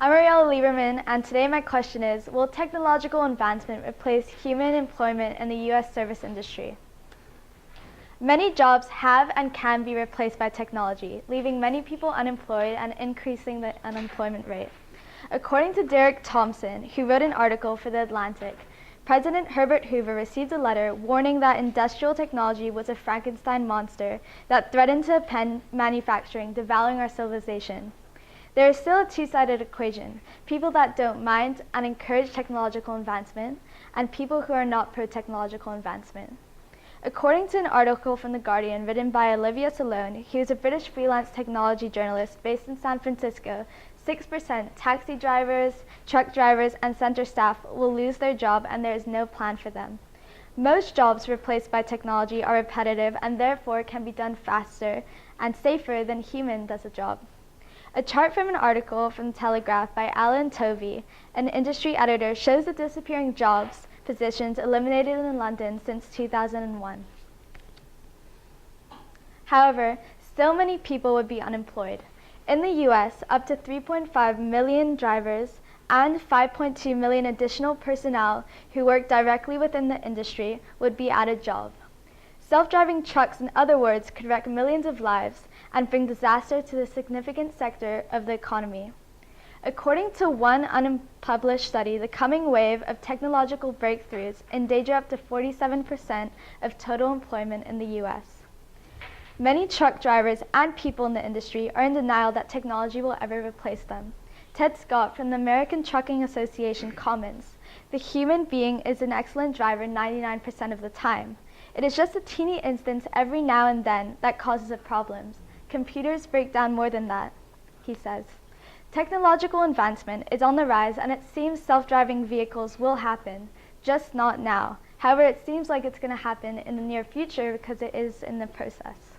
I'm Ariella Lieberman, and today my question is, will technological advancement replace human employment in the U.S. service industry? Many jobs have and can be replaced by technology, leaving many people unemployed and increasing the unemployment rate. According to Derek Thompson, who wrote an article for The Atlantic, President Herbert Hoover received a letter warning that industrial technology was a Frankenstein monster that threatened to upend manufacturing, devouring our civilization. There is still a two-sided equation: people that don't mind and encourage technological advancement, and people who are not pro-technological advancement. According to an article from The Guardian written by Olivia Salone, who is a British freelance technology journalist based in San Francisco, 6% taxi drivers, truck drivers, and center staff will lose their job, and there is no plan for them. Most jobs replaced by technology are repetitive and therefore can be done faster and safer than human does a job. A chart from an article from The Telegraph by Alan Tovey, an industry editor, shows the disappearing jobs positions eliminated in London since 2001. However, still many people would be unemployed. In the US, up to 3.5 million drivers and 5.2 million additional personnel who work directly within the industry would be out of job. Self-driving trucks, in other words, could wreck millions of lives and bring disaster to the significant sector of the economy. According to one unpublished study, the coming wave of technological breakthroughs endanger up to 47% of total employment in the US. Many truck drivers and people in the industry are in denial that technology will ever replace them. Ted Scott from the American Trucking Association comments, "The human being is an excellent driver 99% of the time. It is just a teeny instance every now and then that causes problems. Computers break down more than that," he says. Technological advancement is on the rise, and it seems self-driving vehicles will happen, just not now. However, it seems like it's going to happen in the near future because it is in the process.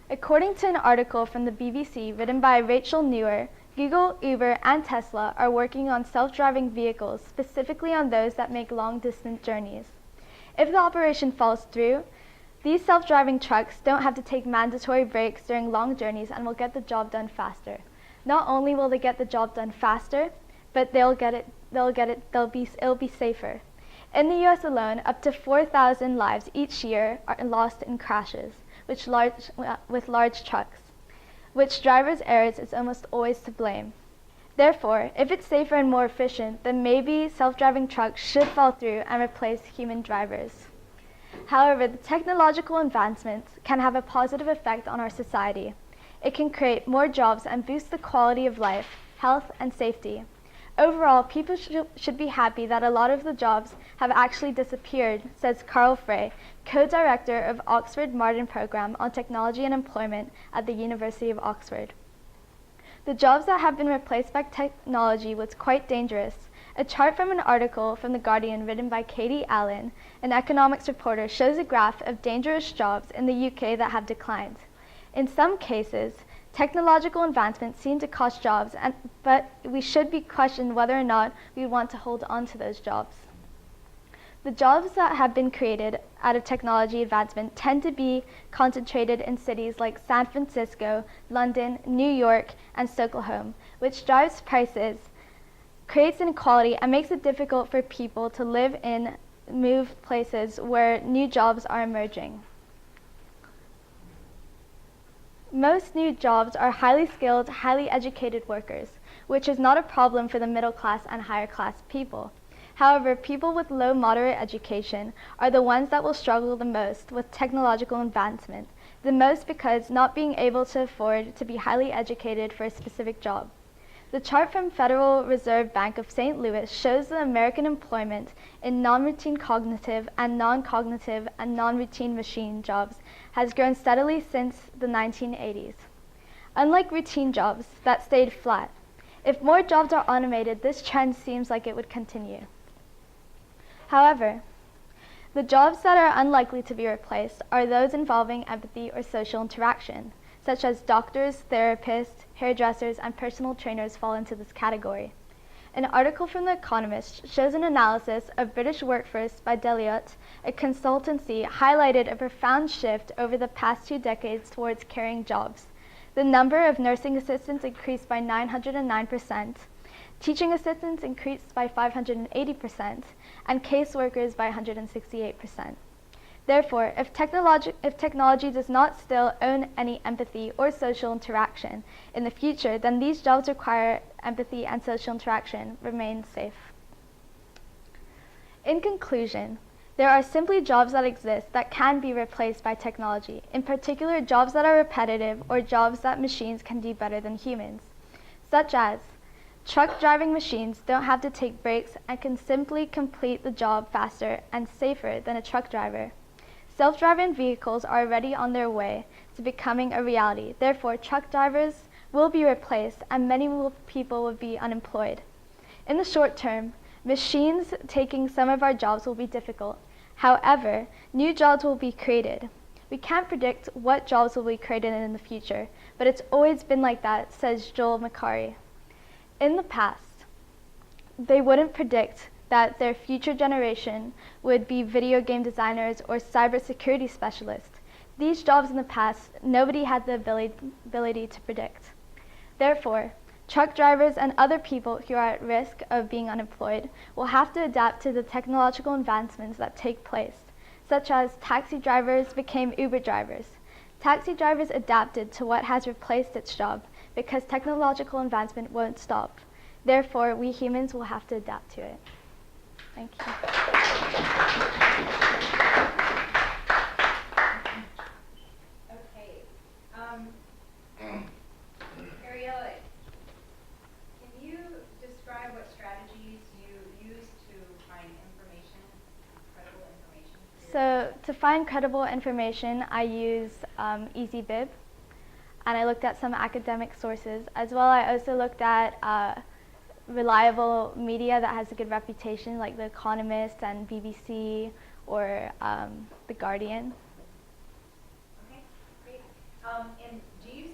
According to an article from the BBC written by Rachel Newer, Google, Uber, and Tesla are working on self-driving vehicles, specifically on those that make long-distance journeys. If the operation falls through, these self-driving trucks don't have to take mandatory breaks during long journeys and will get the job done faster. Not only will they get the job done faster, but it'll be safer. In the US alone, up to 4,000 lives each year are lost in crashes with large trucks, which drivers' errors is almost always to blame. Therefore, if it's safer and more efficient, then maybe self-driving trucks should fall through and replace human drivers. However, the technological advancements can have a positive effect on our society. It can create more jobs and boost the quality of life, health, and safety. Overall, people should be happy that a lot of the jobs have actually disappeared, says Carl Frey, co-director of Oxford Martin Programme on Technology and Employment at the University of Oxford. The jobs that have been replaced by technology was quite dangerous. A chart from an article from The Guardian written by Katie Allen, an economics reporter, shows a graph of dangerous jobs in the UK that have declined. In some cases, technological advancements seem to cost jobs, but we should be questioned whether or not we want to hold on to those jobs. The jobs that have been created out of technology advancement tend to be concentrated in cities like San Francisco, London, New York, and Stockholm, which drives prices, creates inequality, and makes it difficult for people to live in move places where new jobs are emerging. Most new jobs are highly skilled, highly educated workers, which is not a problem for the middle class and higher class people. However, people with low moderate education are the ones that will struggle the most with technological advancement, the most because not being able to afford to be highly educated for a specific job. The chart from Federal Reserve Bank of St. Louis shows the American employment in non-routine cognitive and non-cognitive and non-routine machine jobs has grown steadily since the 1980s. Unlike routine jobs that stayed flat, if more jobs are automated, this trend seems like it would continue. However, the jobs that are unlikely to be replaced are those involving empathy or social interaction, such as doctors, therapists, hairdressers, and personal trainers fall into this category. An article from The Economist shows an analysis of British workforce by Deloitte, a consultancy, highlighted a profound shift over the past 2 decades towards caring jobs. The number of nursing assistants increased by 909%, teaching assistants increased by 580%, and caseworkers by 168%. Therefore, if technology does not still own any empathy or social interaction in the future, then these jobs require empathy and social interaction remain safe. In conclusion, there are simply jobs that exist that can be replaced by technology, in particular jobs that are repetitive or jobs that machines can do better than humans, such as truck driving machines don't have to take breaks and can simply complete the job faster and safer than a truck driver. Self-driving vehicles are already on their way to becoming a reality. Therefore, truck drivers will be replaced and many people will be unemployed. In the short term, machines taking some of our jobs will be difficult. However, new jobs will be created. We can't predict what jobs will be created in the future, but it's always been like that, says Joel McCarry. In the past, they wouldn't predict that their future generation would be video game designers or cybersecurity specialists. These jobs in the past, nobody had the ability to predict. Therefore, truck drivers and other people who are at risk of being unemployed will have to adapt to the technological advancements that take place, such as taxi drivers became Uber drivers. Taxi drivers adapted to what has replaced its job because technological advancement won't stop. Therefore, we humans will have to adapt to it. Thank you. Okay. Ariella, can you describe what strategies you use to find information, credible information? So to find credible information, I use EasyBib, and I looked at some academic sources. As well, I also looked at reliable media that has a good reputation, like The Economist and BBC or The Guardian. Okay, great. And do you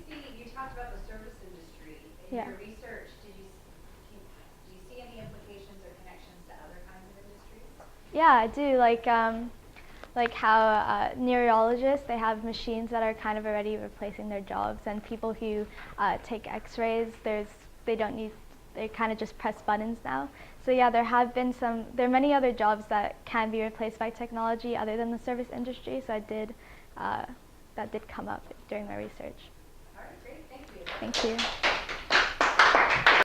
talked about the service industry. In your research, do you see any implications or connections to other kinds of industries? Yeah, I do. Like how neurologists, they have machines that are kind of already replacing their jobs, and people who take x-rays, they kind of just press buttons now. So yeah, there are many other jobs that can be replaced by technology other than the service industry, so that did come up during my research. All right, great, thank you. Thank you.